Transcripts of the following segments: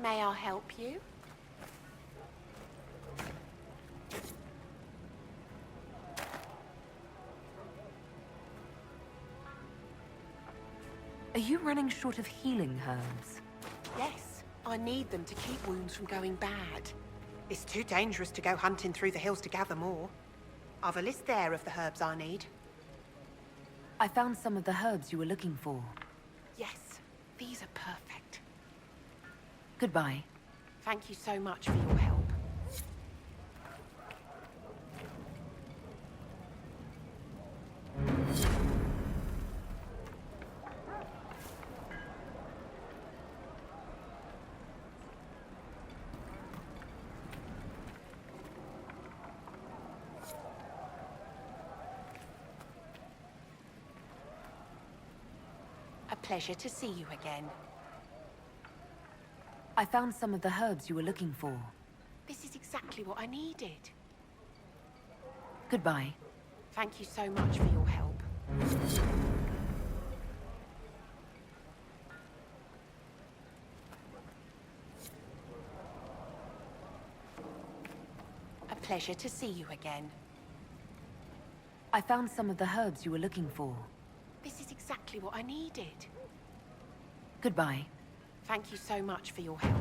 May I help you? Are you running short of healing herbs? Yes, I need them to keep wounds from going bad. It's too dangerous to go hunting through the hills to gather more. I've a list there of the herbs I need. I found some of the herbs you were looking for. Yes, these are perfect. Goodbye. Thank you so much for your help. A pleasure to see you again. I found some of the herbs you were looking for. This is exactly what I needed. Goodbye. Thank you so much for your help. A pleasure to see you again. I found some of the herbs you were looking for. This is exactly what I needed. Goodbye. Thank you so much for your help.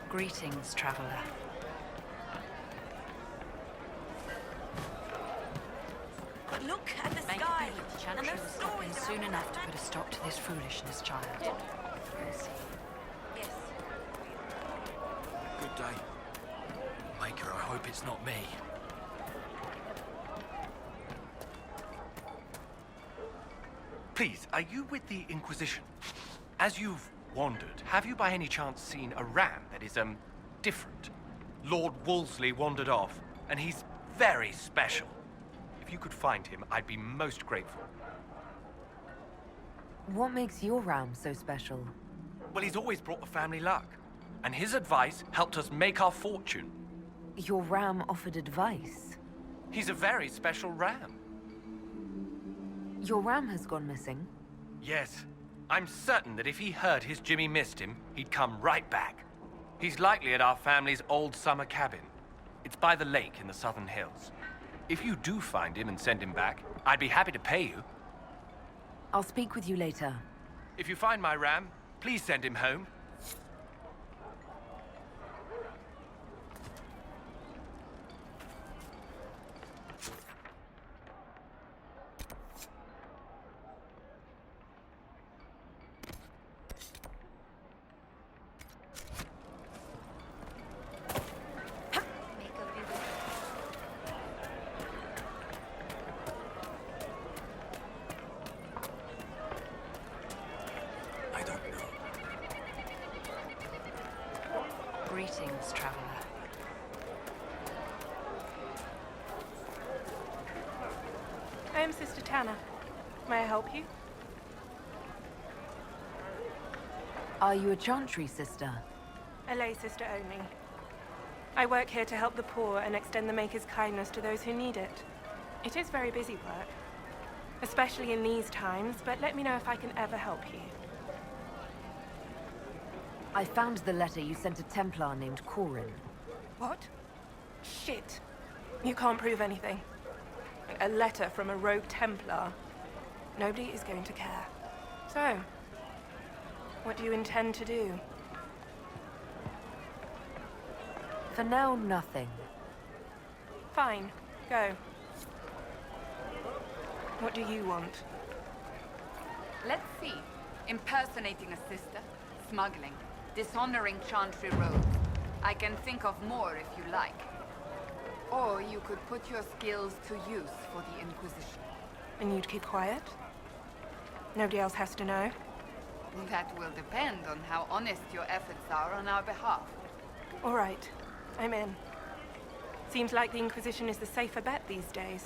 Greetings, traveler. Look at the sky, and those Stop in stories soon about enough to put a stop to this foolishness, child. Yes. Good day. Maker, I hope it's not me. Please, are you with the Inquisition? As you've wandered, have you by any chance seen a ram that is, different? Lord Woolsley wandered off, and he's very special. If you could find him, I'd be most grateful. What makes your ram so special? Well, he's always brought the family luck, and his advice helped us make our fortune. Your ram offered advice. He's a very special ram. Your ram has gone missing. Yes. I'm certain that if he heard his Jimmy missed him, he'd come right back. He's likely at our family's old summer cabin. It's by the lake in the southern hills. If you do find him and send him back, I'd be happy to pay you. I'll speak with you later. If you find my ram, please send him home. Greetings, traveler. I am Sister Tanner. May I help you? Are you a chantry sister? A lay sister only. I work here to help the poor and extend the Maker's kindness to those who need it. It is very busy work, especially in these times, but let me know if I can ever help you. I found the letter you sent a Templar named Corin. What? Shit. You can't prove anything. A letter from a rogue Templar. Nobody is going to care. So, what do you intend to do? For now, nothing. Fine. Go. What do you want? Let's see. Impersonating a sister, smuggling, dishonoring Chantry roads. I can think of more if you like. Or you could put your skills to use for the Inquisition. And you'd keep quiet? Nobody else has to know? That will depend on how honest your efforts are on our behalf. All right. I'm in. Seems like the Inquisition is the safer bet these days.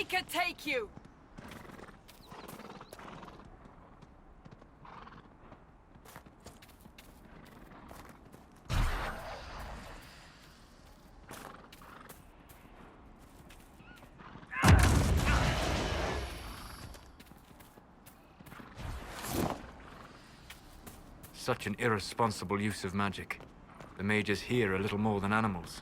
Make it take you! Such an irresponsible use of magic. The mages here are little more than animals.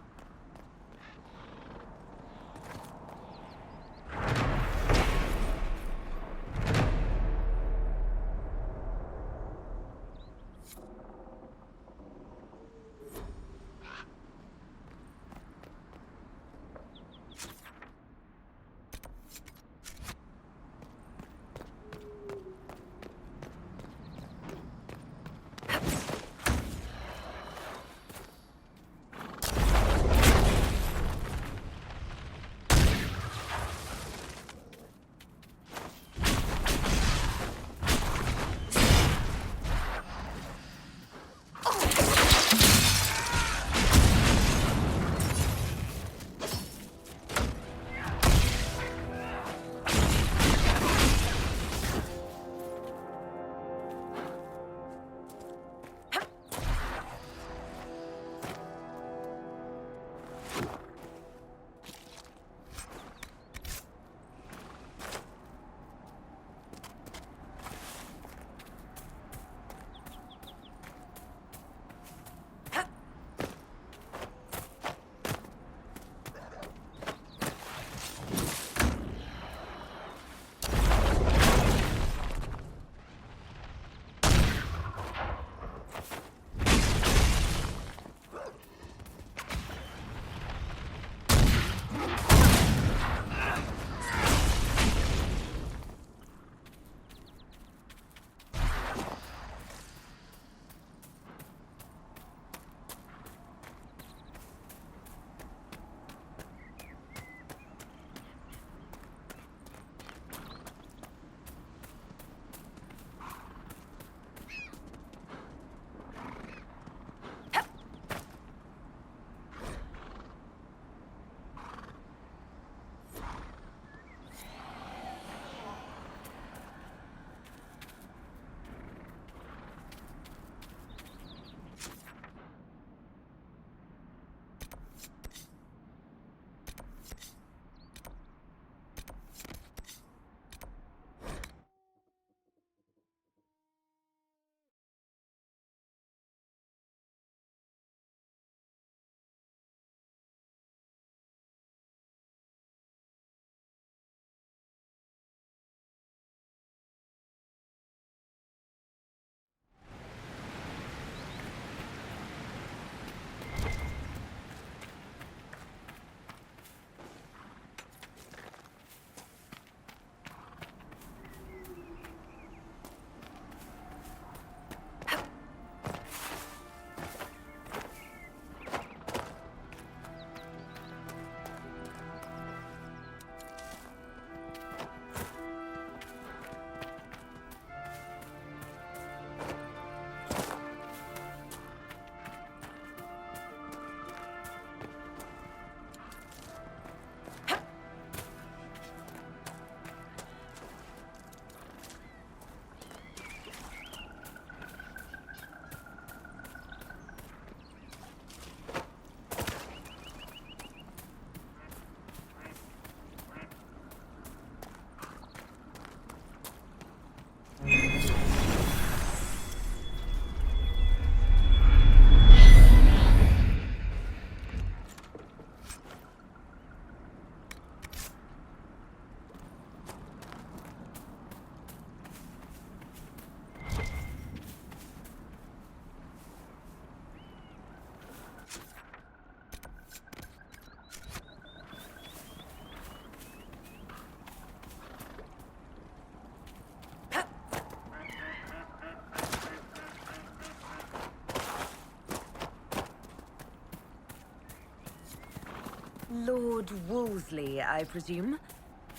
Lord Woolsley, I presume?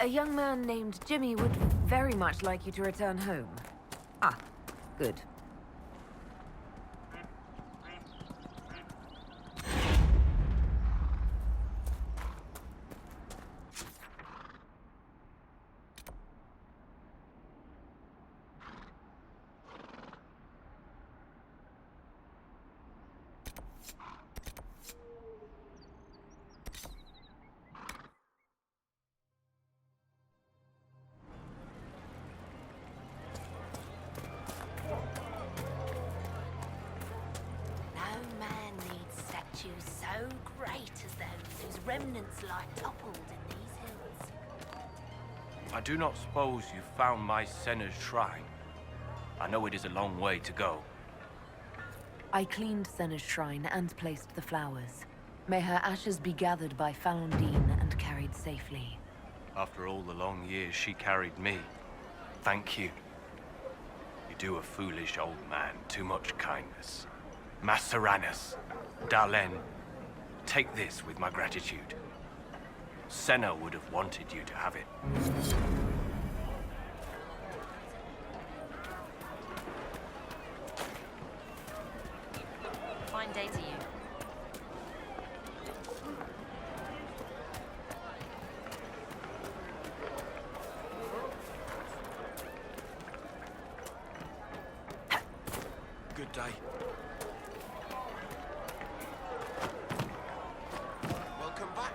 A young man named Jimmy would very much like you to return home. Ah, good. so great as those whose remnants lie toppled in these hills. I do not suppose you found my Senna's shrine. I know it is a long way to go. I cleaned Senna's shrine and placed the flowers. May her ashes be gathered by Falondine and carried safely. After all the long years she carried me, thank you. You do a foolish old man too much kindness. Maceranus, Darlene, take this with my gratitude. Senna would have wanted you to have it. Fine day to you. Good day. Welcome back.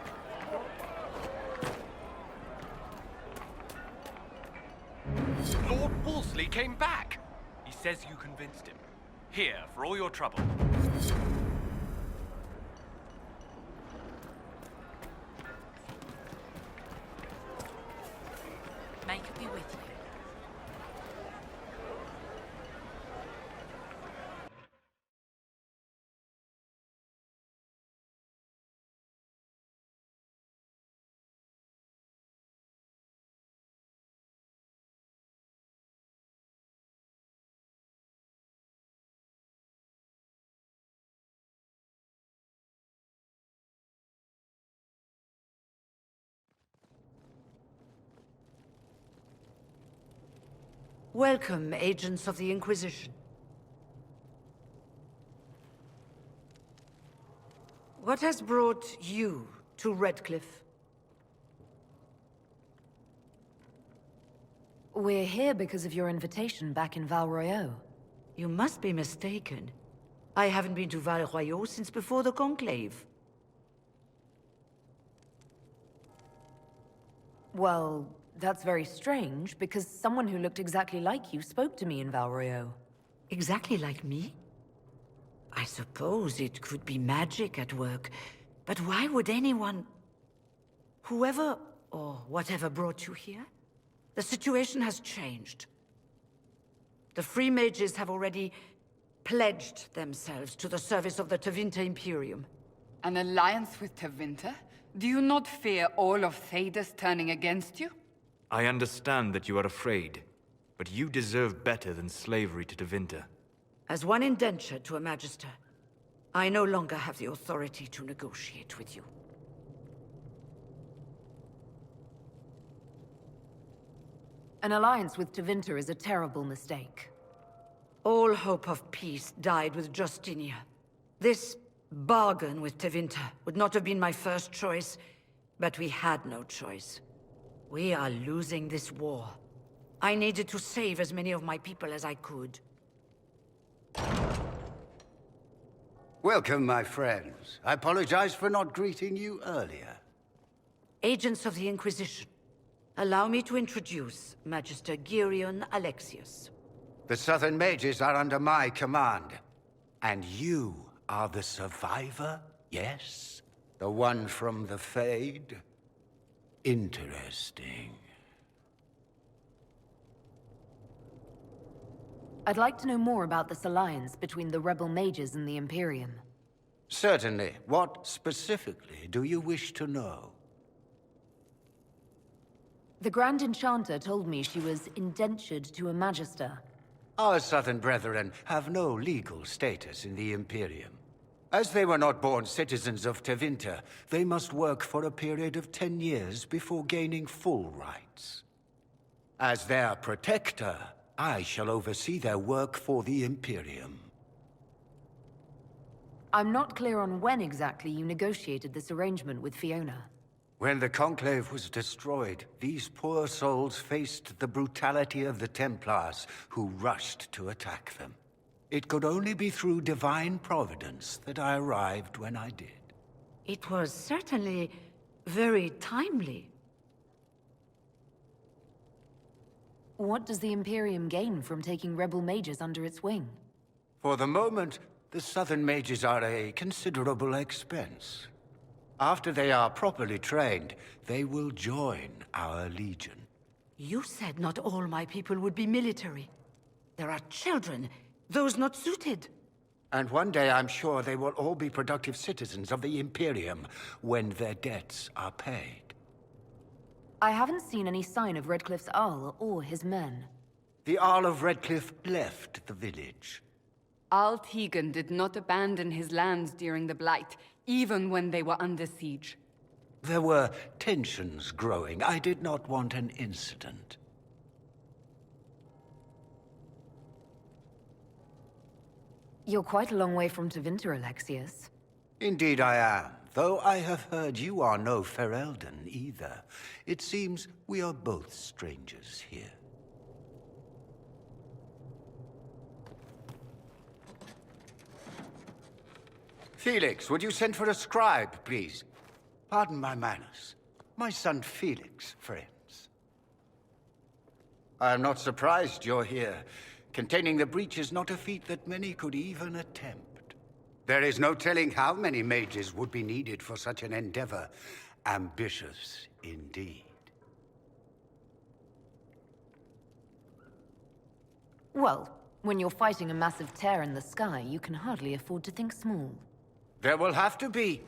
Lord Woolsley came back! He says you convinced him. Here, for all your trouble. May it be with you. Welcome, agents of the Inquisition. What has brought you to Redcliffe? We're here because of your invitation back in Val Royeaux. You must be mistaken. I haven't been to Val Royeaux since before the Conclave. Well, that's very strange, because someone who looked exactly like you spoke to me in Val Royeaux. Exactly like me? I suppose it could be magic at work, but why would anyone... Whoever or whatever brought you here? The situation has changed. The Free Mages have already pledged themselves to the service of the Tevinter Imperium. An alliance with Tevinter? Do you not fear all of Thedas turning against you? I understand that you are afraid, but you deserve better than slavery to Tevinter. As one indentured to a Magister, I no longer have the authority to negotiate with you. An alliance with Tevinter is a terrible mistake. All hope of peace died with Justinia. This bargain with Tevinter would not have been my first choice, but we had no choice. We are losing this war. I needed to save as many of my people as I could. Welcome, my friends. I apologize for not greeting you earlier. Agents of the Inquisition, allow me to introduce Magister Girion Alexius. The Southern Mages are under my command. And you are the survivor, yes? The one from the Fade? Interesting. I'd like to know more about this alliance between the rebel mages and the Imperium. Certainly. What specifically do you wish to know? The Grand Enchanter told me she was indentured to a Magister. Our Southern Brethren have no legal status in the Imperium. As they were not born citizens of Tevinter, they must work for a period of 10 years before gaining full rights. As their protector, I shall oversee their work for the Imperium. I'm not clear on when exactly you negotiated this arrangement with Fiona. When the Conclave was destroyed, these poor souls faced the brutality of the Templars, who rushed to attack them. It could only be through divine providence that I arrived when I did. It was certainly very timely. What does the Imperium gain from taking rebel mages under its wing? For the moment, The Southern mages are a considerable expense. After they are properly trained, they will join our legion. You said not all my people would be military. There are children, those not suited. And one day I'm sure they will all be productive citizens of the Imperium when their debts are paid. I haven't seen any sign of Redcliffe's Arl or his men. The Arl of Redcliffe left the village. Al Tegan did not abandon his lands during the Blight, even when they were under siege. There were tensions growing. I did not want an incident. You're quite a long way from Tevinter, Alexius. Indeed I am, though I have heard you are no Ferelden either. It seems we are both strangers here. Felix, would you send for a scribe, please? Pardon my manners. My son Felix, friends. I am not surprised you're here. Containing the breach is not a feat that many could even attempt. There is no telling how many mages would be needed for such an endeavor. Ambitious indeed. Well, when you're fighting a massive tear in the sky, you can hardly afford to think small. There will have to be.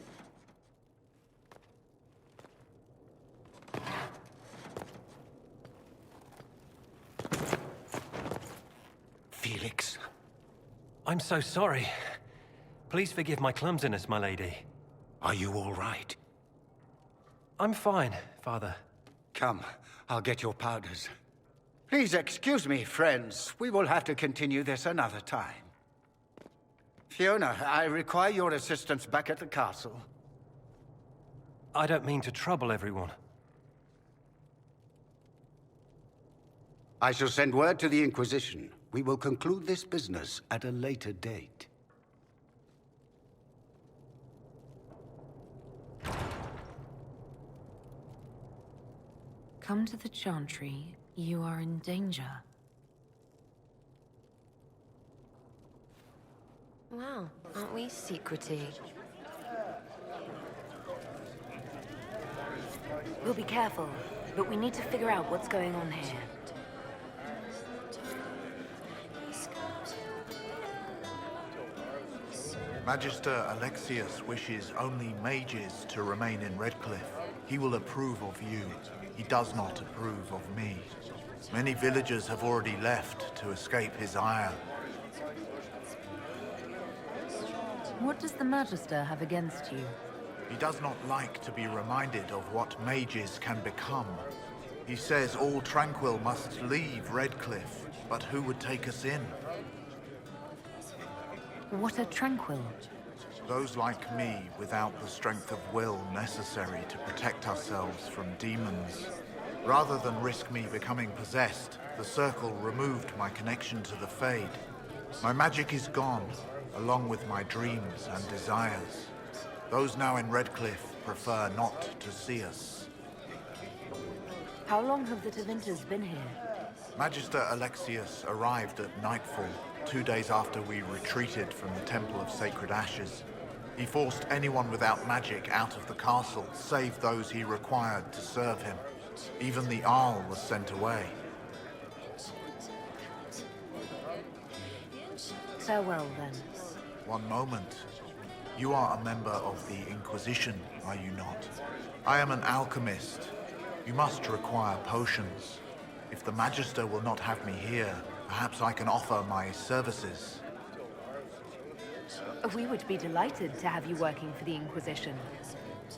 Felix. I'm so sorry. Please forgive my clumsiness, my lady. Are you all right? I'm fine, Father. Come, I'll get your powders. Please excuse me, friends. We will have to continue this another time. Fiona, I require your assistance back at the castle. I don't mean to trouble everyone. I shall send word to the Inquisition. We will conclude this business at a later date. Come to the Chantry. You are in danger. Wow, aren't we secrety? We'll be careful, but we need to figure out what's going on here. Magister Alexius wishes only mages to remain in Redcliffe. He will approve of you. He does not approve of me. Many villagers have already left to escape his ire. What does the Magister have against you? He does not like to be reminded of what mages can become. He says all tranquil must leave Redcliffe, but who would take us in? What are Tranquil? Those like me without the strength of will necessary to protect ourselves from demons. Rather than risk me becoming possessed, the Circle removed my connection to the Fade. My magic is gone, along with my dreams and desires. Those now in Redcliffe prefer not to see us. How long have the Tevinters been here? Magister Alexius arrived at nightfall, 2 days after we retreated from the Temple of Sacred Ashes. He forced anyone without magic out of the castle, save those he required to serve him. Even the Arl was sent away. Farewell, then. One moment. You are a member of the Inquisition, are you not? I am an alchemist. You must require potions. If the Magister will not have me here, perhaps I can offer my services. We would be delighted to have you working for the Inquisition.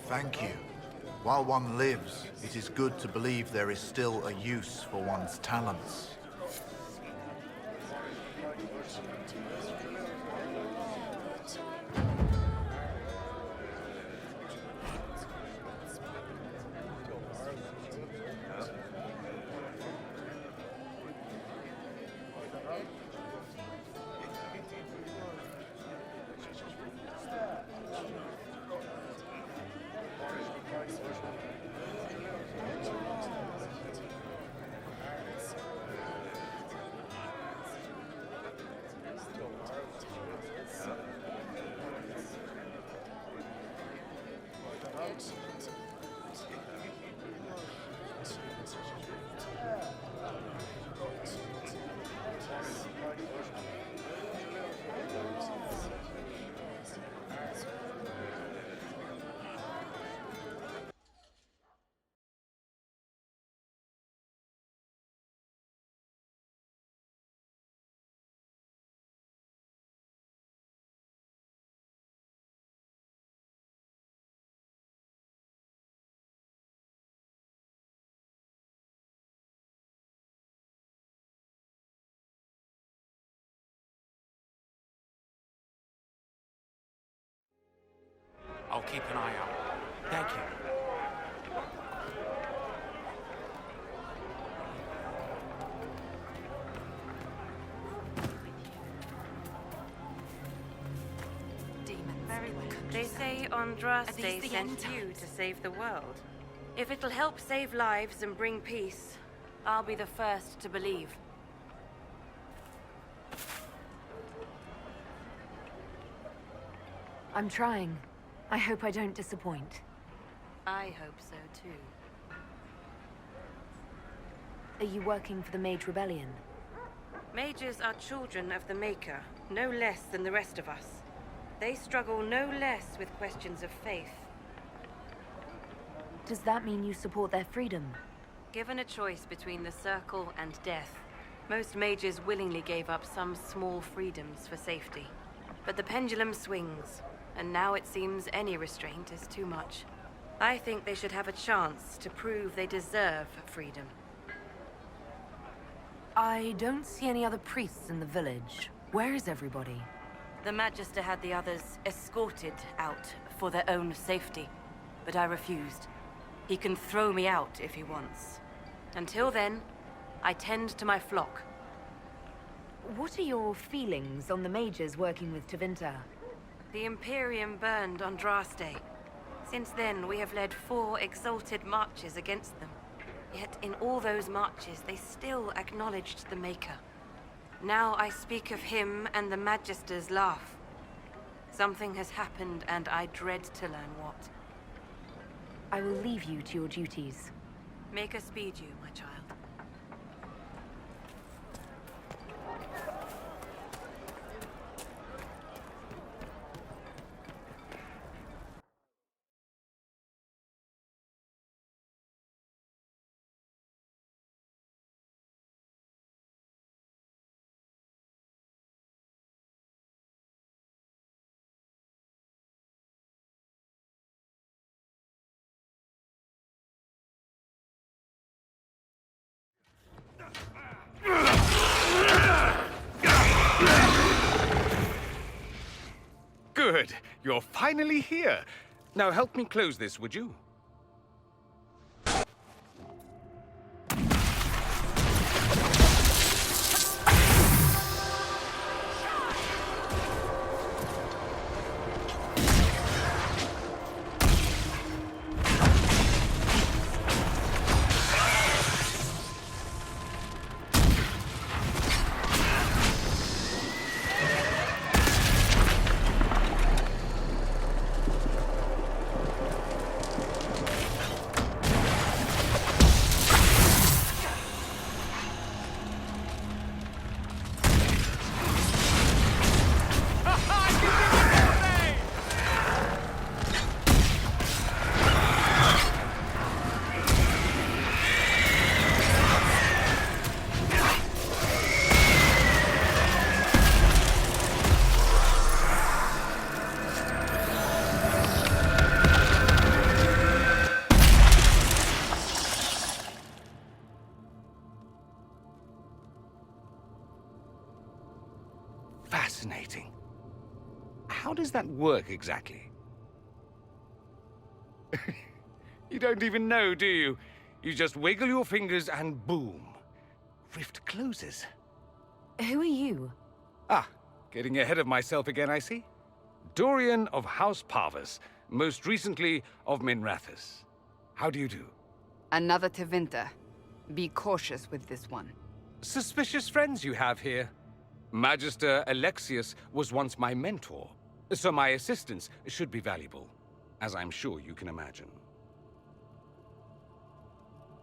Thank you. While one lives, it is good to believe there is still a use for one's talents. keep an eye out. Thank you. They say Andraste sent you to save the world. If it'll help save lives and bring peace, I'll be the first to believe. I'm trying. I hope I don't disappoint. I hope so too. Are you working for the Mage Rebellion? Mages are children of the Maker, no less than the rest of us. They struggle no less with questions of faith. Does that mean you support their freedom? Given a choice between the Circle and death, most mages willingly gave up some small freedoms for safety. But the pendulum swings, and now it seems any restraint is too much. I think they should have a chance to prove they deserve freedom. I don't see any other priests in the village. Where is everybody? The Magister had the others escorted out for their own safety, but I refused. He can throw me out if he wants. Until then, I tend to my flock. What are your feelings on the mages working with Tevinter? The Imperium burned Andraste. Since then, we have led 4 exalted marches against them. Yet in all those marches, they still acknowledged the Maker. Now I speak of him and the Magisters laugh. Something has happened and I dread to learn what. I will leave you to your duties. Make us speed you, my child. Good. You're finally here. Now help me close this, would you? Fascinating. How does that work exactly? You don't even know, do you? You just wiggle your fingers and boom. Rift closes. Who are you? Ah, getting ahead of myself again, I see. Dorian of House Parvus, most recently of Minrathous. How do you do? Another Tevinter. Be cautious with this one. Suspicious friends you have here. Magister Alexius was once my mentor, so my assistance should be valuable, as I'm sure you can imagine.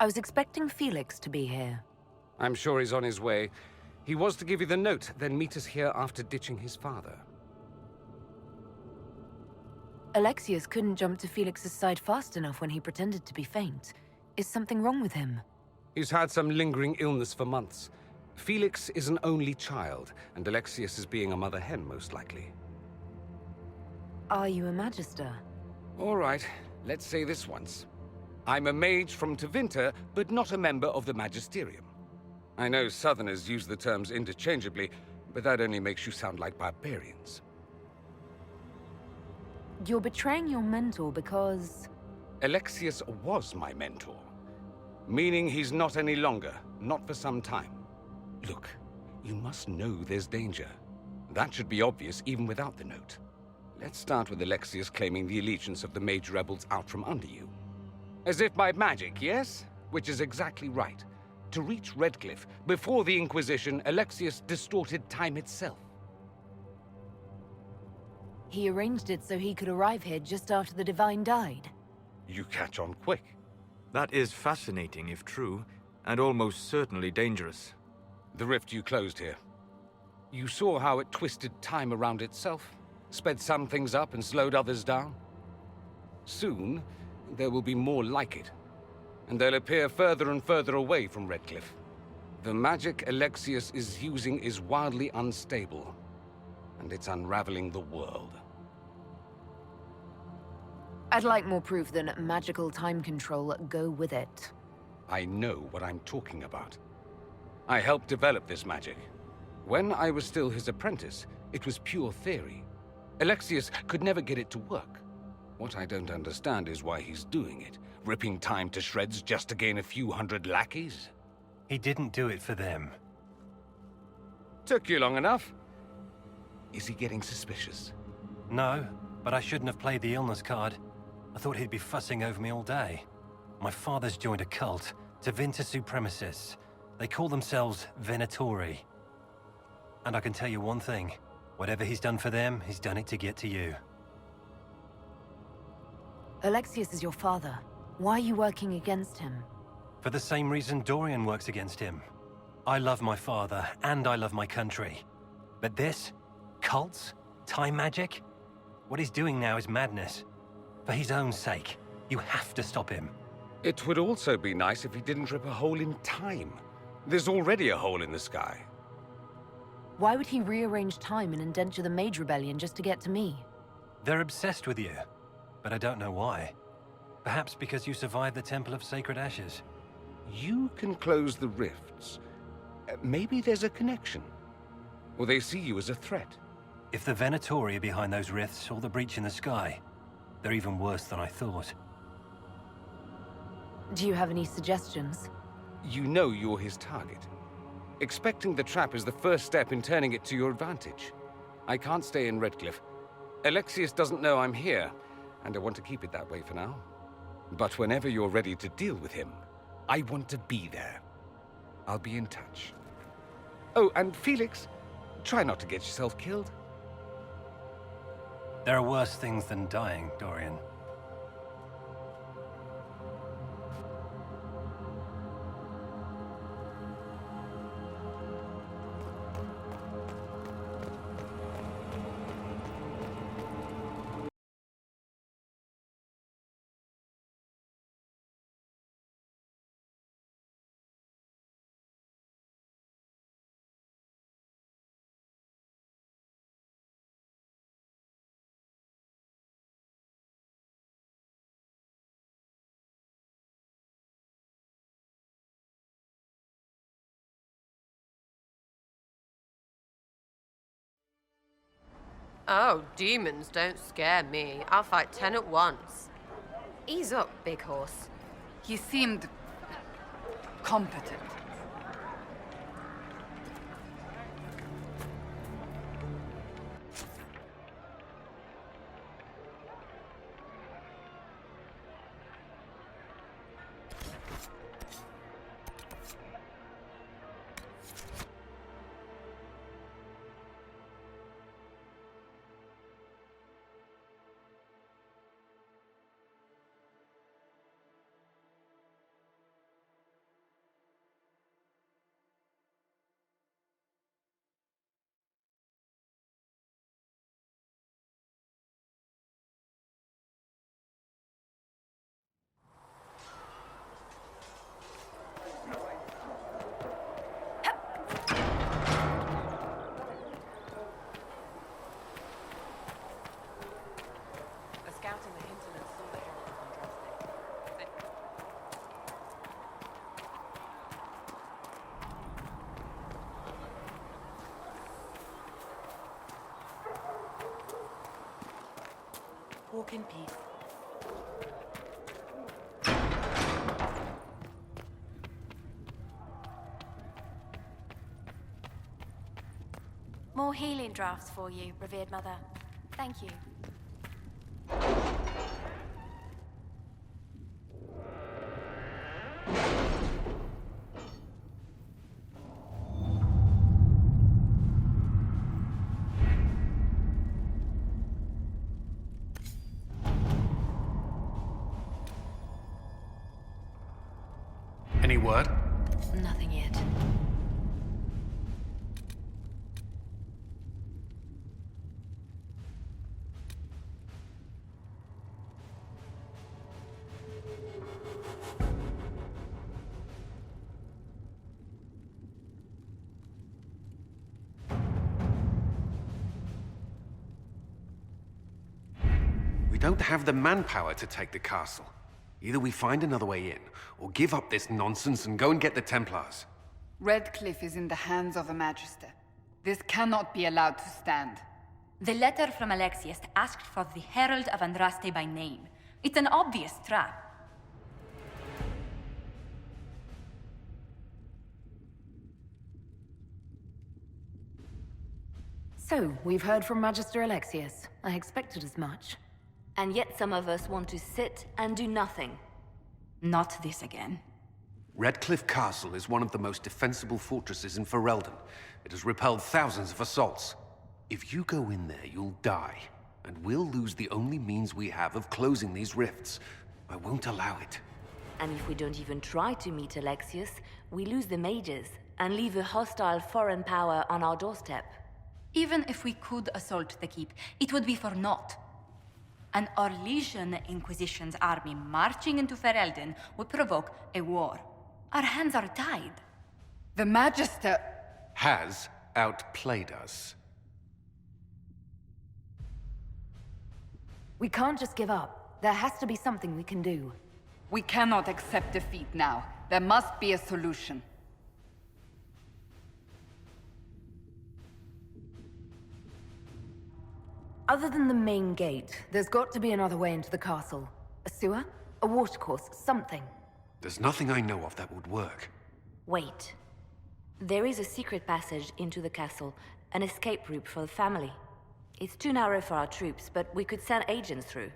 I was expecting Felix to be here. I'm sure he's on his way. He was to give you the note, then meet us here after ditching his father. Alexius couldn't jump to Felix's side fast enough when he pretended to be faint. Is something wrong with him? He's had some lingering illness for months. Felix is an only child, and Alexius is being a mother hen, most likely. Are you a Magister? All right, let's say this once. I'm a mage from Tevinter, but not a member of the Magisterium. I know Southerners use the terms interchangeably, but that only makes you sound like barbarians. You're betraying your mentor because... Alexius was my mentor. Meaning he's not any longer, not for some time. Look, you must know there's danger. That should be obvious even without the note. Let's start with Alexius claiming the allegiance of the mage rebels out from under you. As if by magic, yes? Which is exactly right. To reach Redcliffe, before the Inquisition, Alexius distorted time itself. He arranged it so he could arrive here just after the Divine died. You catch on quick. That is fascinating if true, and almost certainly dangerous. The rift you closed here. You saw how it twisted time around itself, sped some things up and slowed others down? Soon, there will be more like it, and they'll appear further and further away from Redcliffe. The magic Alexius is using is wildly unstable, and it's unraveling the world. I'd like more proof than magical time control go with it. I know what I'm talking about. I helped develop this magic. When I was still his apprentice, it was pure theory. Alexius could never get it to work. What I don't understand is why he's doing it, ripping time to shreds just to gain a few hundred lackeys. He didn't do it for them. Took you long enough. Is he getting suspicious? No, but I shouldn't have played the illness card. I thought he'd be fussing over me all day. My father's joined a cult, Tevinter Supremacists. They call themselves Venatori. And I can tell you one thing. Whatever he's done for them, he's done it to get to you. Alexius is your father. Why are you working against him? For the same reason Dorian works against him. I love my father, and I love my country. But this? Cults? Time magic? What he's doing now is madness. For his own sake, you have to stop him. It would also be nice if he didn't rip a hole in time. There's already a hole in the sky. Why would he rearrange time and indenture the Mage Rebellion just to get to me? They're obsessed with you, but I don't know why. Perhaps because you survived the Temple of Sacred Ashes. You can close the rifts. Maybe there's a connection. Or they see you as a threat. If the Venatori are behind those rifts or the breach in the sky, they're even worse than I thought. Do you have any suggestions? You know you're his target. Expecting the trap is the first step in turning it to your advantage. I can't stay in Redcliffe. Alexius doesn't know I'm here, and I want to keep it that way for now. But whenever you're ready to deal with him, I want to be there. I'll be in touch. Oh, and Felix, try not to get yourself killed. There are worse things than dying, Dorian. Oh, demons don't scare me. I'll fight 10 at once. Ease up, big horse. He seemed competent. Walk in peace. More healing drafts for you, revered mother. Thank you. Any word? Nothing yet. We don't have the manpower to take the castle. Either we find another way in, or give up this nonsense and go and get the Templars. Redcliffe is in the hands of a Magister. This cannot be allowed to stand. The letter from Alexius asked for the Herald of Andraste by name. It's an obvious trap. So, we've heard from Magister Alexius. I expected as much. And yet some of us want to sit and do nothing. Not this again. Redcliffe Castle is one of the most defensible fortresses in Ferelden. It has repelled thousands of assaults. If you go in there, you'll die. And we'll lose the only means we have of closing these rifts. I won't allow it. And if we don't even try to meet Alexius, we lose the mages and leave a hostile foreign power on our doorstep. Even if we could assault the keep, it would be for naught. An Orlesian Inquisition's army marching into Ferelden would provoke a war. Our hands are tied. The Magister has outplayed us. We can't just give up. There has to be something we can do. We cannot accept defeat now. There must be a solution. Other than the main gate, there's got to be another way into the castle. A sewer? A watercourse? Something. There's nothing I know of that would work. Wait. There is a secret passage into the castle, an escape route for the family. It's too narrow for our troops, but we could send agents through.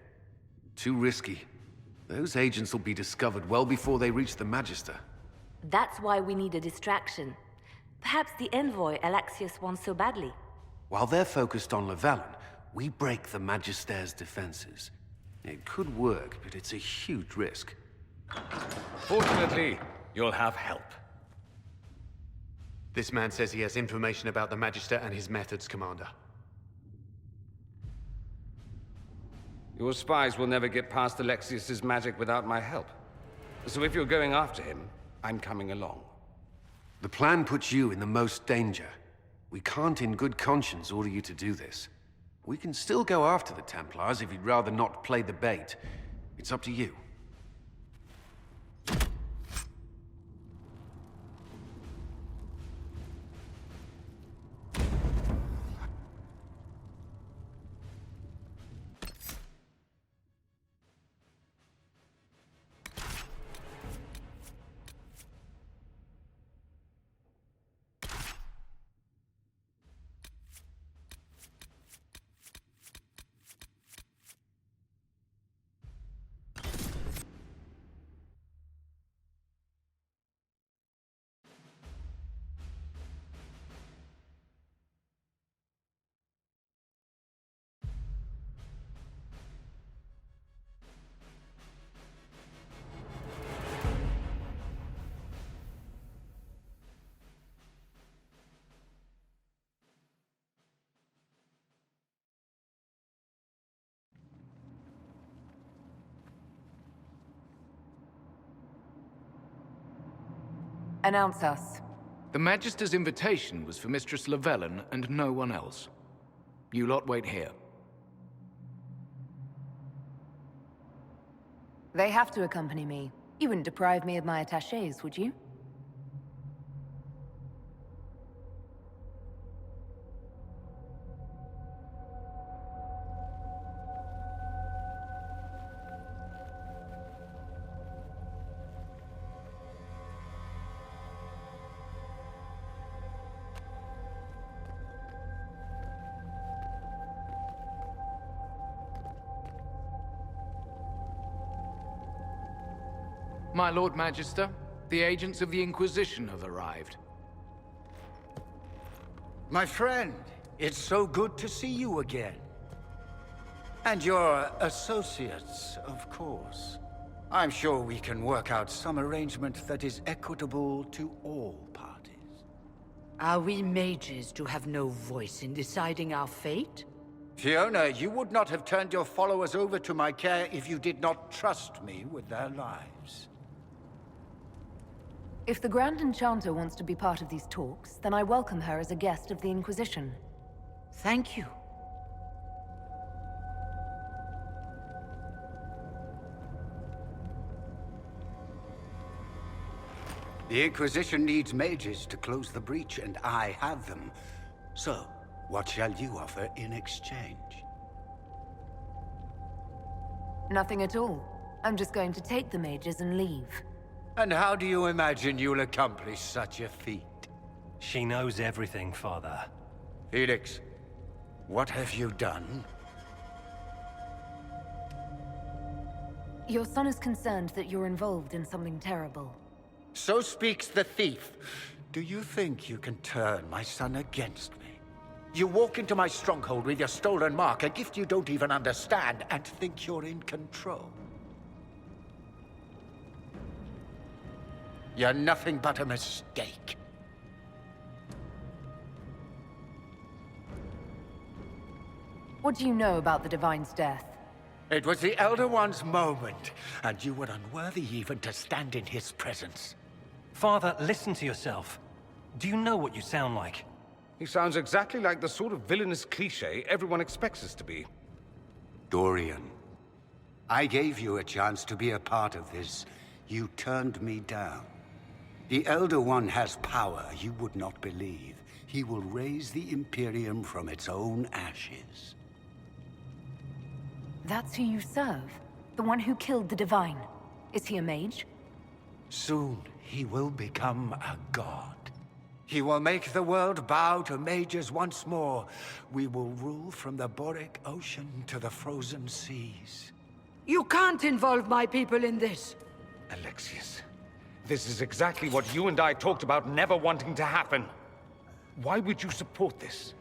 Too risky. Those agents will be discovered well before they reach the Magister. That's why we need a distraction. Perhaps the envoy Alexius wants so badly. While they're focused on Llewellyn, we break the Magister's defenses. It could work, but it's a huge risk. Fortunately, you'll have help. This man says he has information about the Magister and his methods, Commander. Your spies will never get past Alexius's magic without my help. So if you're going after him, I'm coming along. The plan puts you in the most danger. We can't in good conscience order you to do this. We can still go after the Templars if you'd rather not play the bait. It's up to you. Announce us. The Magister's invitation was for Mistress Llewellyn and no one else. You lot wait here. They have to accompany me. You wouldn't deprive me of my attachés, would you? My Lord Magister, the agents of the Inquisition have arrived. My friend, it's so good to see you again. And your associates, of course. I'm sure we can work out some arrangement that is equitable to all parties. Are we mages to have no voice in deciding our fate? Fiona, you would not have turned your followers over to my care if you did not trust me with their lives. If the Grand Enchanter wants to be part of these talks, then I welcome her as a guest of the Inquisition. Thank you. The Inquisition needs mages to close the breach, and I have them. So, what shall you offer in exchange? Nothing at all. I'm just going to take the mages and leave. And how do you imagine you'll accomplish such a feat? She knows everything, Father. Felix, what have you done? Your son is concerned that you're involved in something terrible. So speaks the thief. Do you think you can turn my son against me? You walk into my stronghold with your stolen mark, a gift you don't even understand, and think you're in control. You're nothing but a mistake. What do you know about the Divine's death? It was the Elder One's moment, and you were unworthy even to stand in his presence. Father, listen to yourself. Do you know what you sound like? He sounds exactly like the sort of villainous cliché everyone expects us to be. Dorian, I gave you a chance to be a part of this. You turned me down. The Elder One has power you would not believe. He will raise the Imperium from its own ashes. That's who you serve? The one who killed the Divine? Is he a mage? Soon, he will become a god. He will make the world bow to mages once more. We will rule from the Boric Ocean to the frozen seas. You can't involve my people in this. Alexius, this is exactly what you and I talked about never wanting to happen. Why would you support this?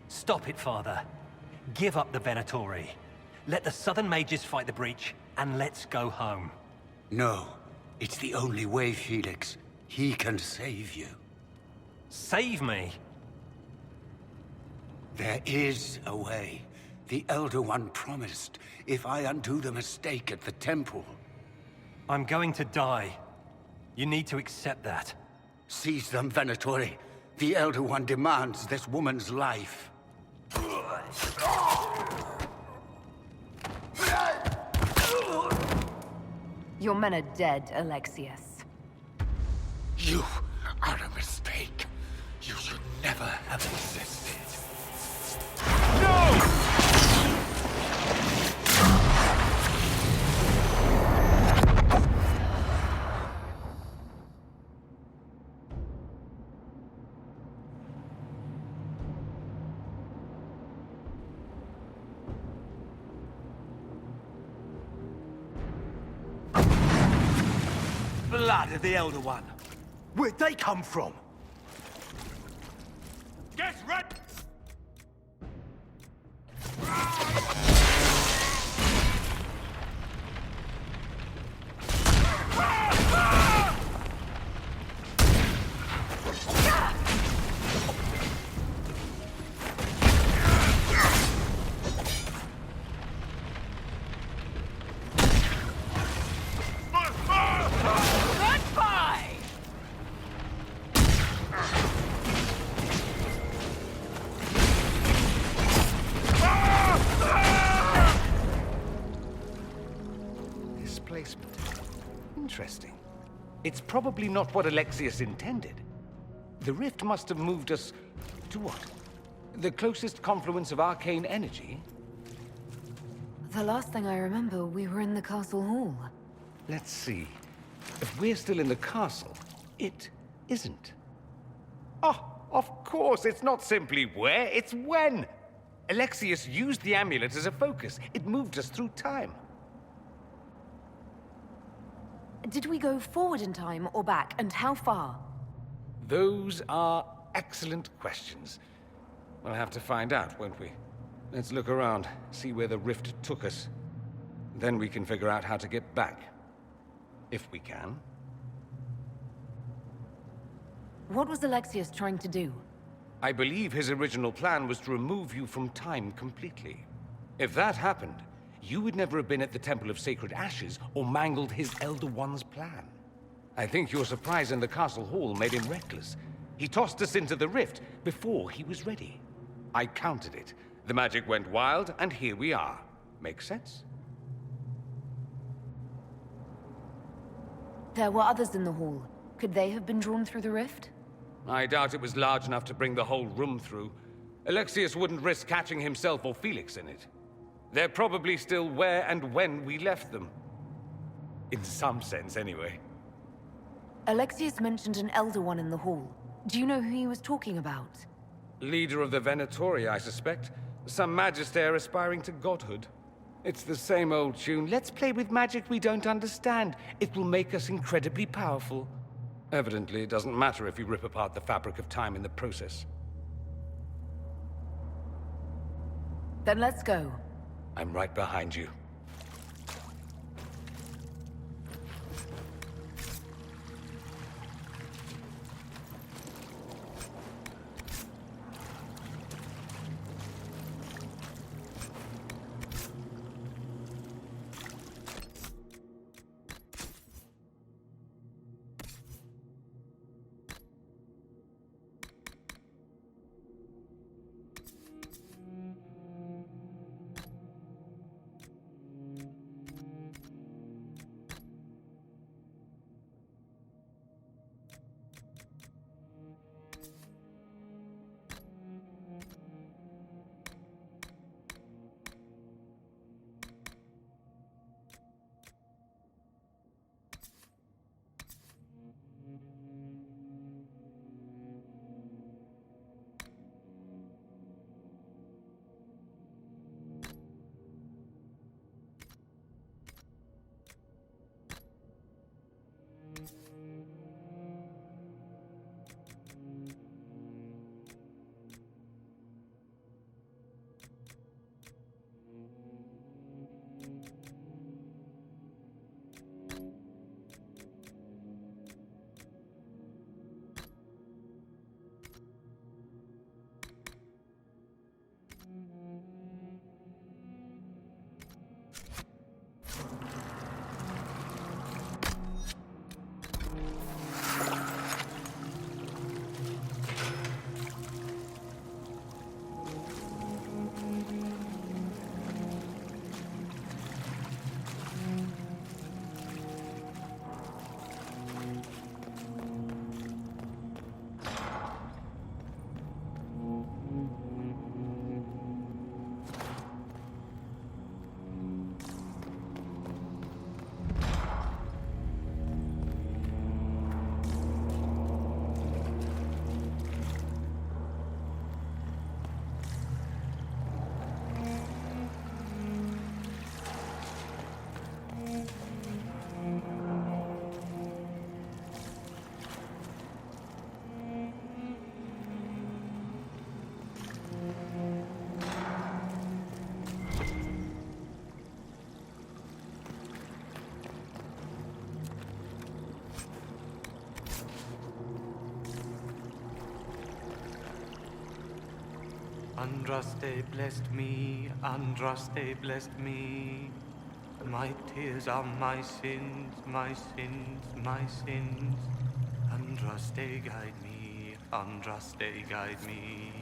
Stop it, Father. Give up the Venatori. Let the Southern Mages fight the breach, and let's go home. No. It's the only way, Felix. He can save you. Save me? There is a way. The Elder One promised, if I undo the mistake at the temple. I'm going to die. You need to accept that. Seize them, Venatori. The Elder One demands this woman's life. Your men are dead, Alexius. You are a mistake. You should never have existed. No! Blood of the Elder One. Where'd they come from? Get ready! Interesting. It's probably not what Alexius intended. The rift must have moved us to what? The closest confluence of arcane energy? The last thing I remember, we were in the castle hall. Let's see. If we're still in the castle, it isn't. Oh, of course, it's not simply where, it's when! Alexius used the amulet as a focus. It moved us through time. Did we go forward in time or back, and how far? Those are excellent questions. We'll have to find out, won't we? Let's look around, see where the rift took us. Then we can figure out how to get back. If we can. What was Alexius trying to do? I believe his original plan was to remove you from time completely. If that happened, you would never have been at the Temple of Sacred Ashes or mangled his Elder One's plan. I think your surprise in the castle hall made him reckless. He tossed us into the rift before he was ready. I countered it. The magic went wild, and here we are. Make sense? There were others in the hall. Could they have been drawn through the rift? I doubt it was large enough to bring the whole room through. Alexius wouldn't risk catching himself or Felix in it. They're probably still where and when we left them. In some sense, anyway. Alexius mentioned an Elder One in the hall. Do you know who he was talking about? Leader of the Venatori, I suspect. Some magister aspiring to godhood. It's the same old tune. Let's play with magic we don't understand. It will make us incredibly powerful. Evidently, it doesn't matter if you rip apart the fabric of time in the process. Then let's go. I'm right behind you. Andraste blessed me, Andraste blessed me. My tears are my sins, my sins, my sins. Andraste guide me, Andraste guide me.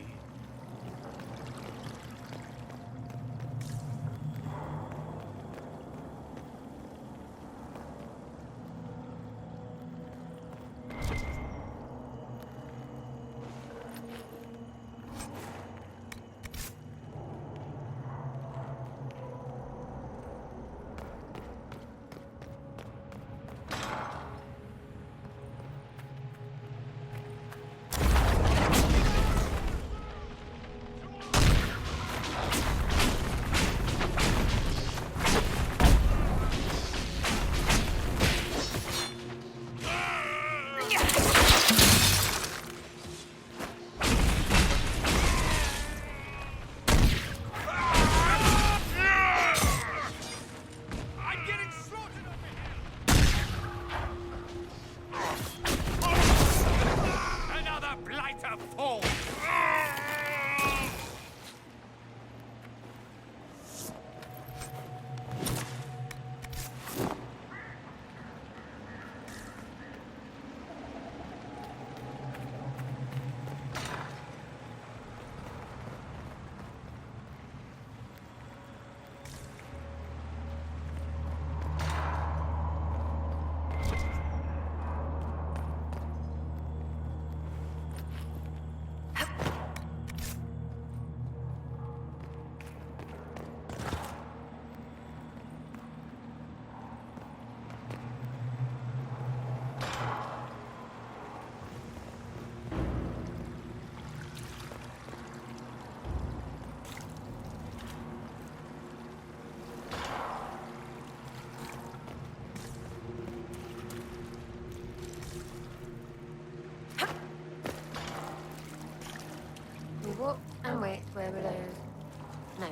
No.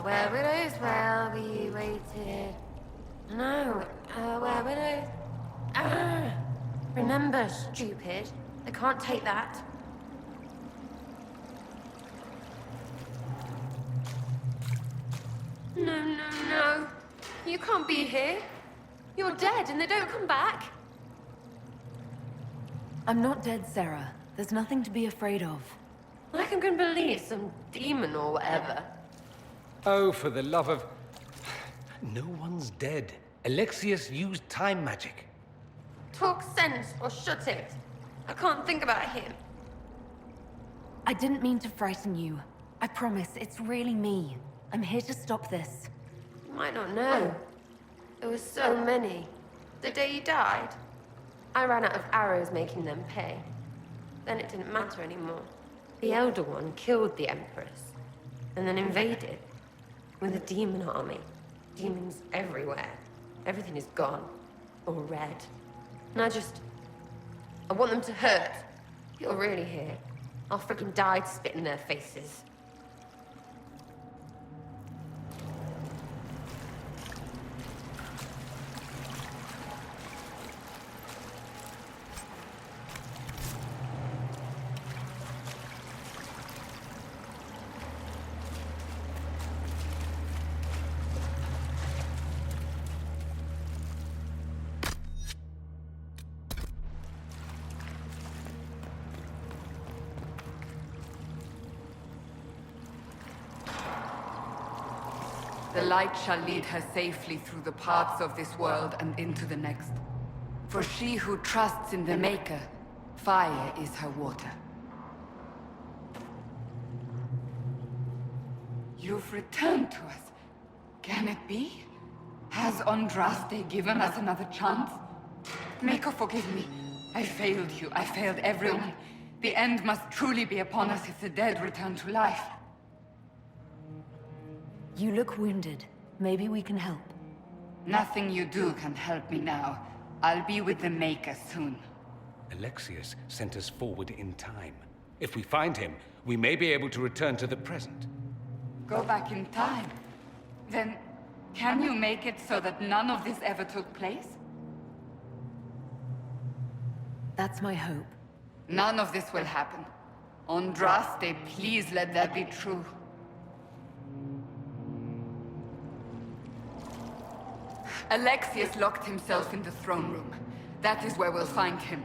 Where widows? Well, we waited. No. Where widows? Remember, stupid. I can't take that. No. You can't be here. You're dead and they don't come back. I'm not dead, Sarah. There's nothing to be afraid of. Like I'm gonna believe some demon or whatever. Oh, for the love of... No one's dead. Alexius used time magic. Talk sense or shut it. I can't think about him. I didn't mean to frighten you. I promise, it's really me. I'm here to stop this. You might not know. There were so many. The day you died, I ran out of arrows making them pay. Then it didn't matter anymore. The Elder One killed the Empress, and then invaded. With a demon army. Demons everywhere. Everything is gone. Or red. And I want them to hurt. If you're really here, I'll freaking die to spit in their faces. The light shall lead her safely through the paths of this world and into the next. For she who trusts in the Maker, fire is her water. You've returned to us. Can it be? Has Andraste given us another chance? Maker, forgive me. I failed you. I failed everyone. The end must truly be upon us if the dead return to life. You look wounded. Maybe we can help. Nothing you do can help me now. I'll be with the Maker soon. Alexius sent us forward in time. If we find him, we may be able to return to the present. Go back in time? Then, can you make it so that none of this ever took place? That's my hope. None of this will happen. Andraste, please let that be true. Alexius locked himself in the throne room. That is where we'll find him.